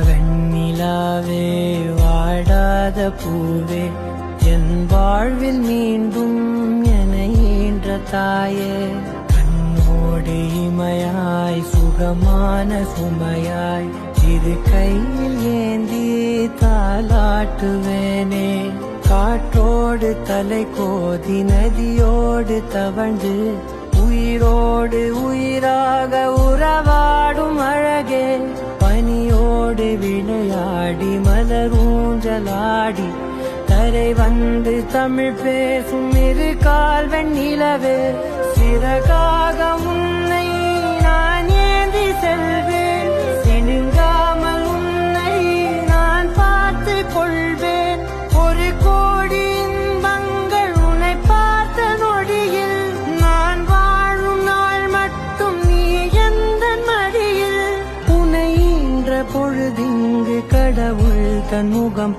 வெண்ணிலாவே வாடாத பூவே என் வாழ்வில் மீண்டும் என ஈன்ற தாயே கண்ணோடு இமையாய் சுகமான சுமையாய் இரு கையில் ஏந்தி தாலாட்டுவேனே காற்றோடு தலை கோதி நதியோடு தவழ்ந்து உயிரோடு உயிராக உறவாடும் அழகே பனியோடு விளையாடி மலரூஞ்சலாடி தரை வந்து தமிழ் பேசும் இரு கால் வெண்ணிலவே சிறகாக உன்னை நான் ஏந்தி செல்வேன் சினுங்காமல் உன்னை நான் பார்த்து கொள்வேன் ஒரு கோடி இன்பங்கள் உன்னை பார்த்த நொடியில் நான் வாழும் நாள் மட்டும் நீ எந்த மடியில் உன்னை ஈன்ற பொழுதிங்கு கடவுள் தன் முகம்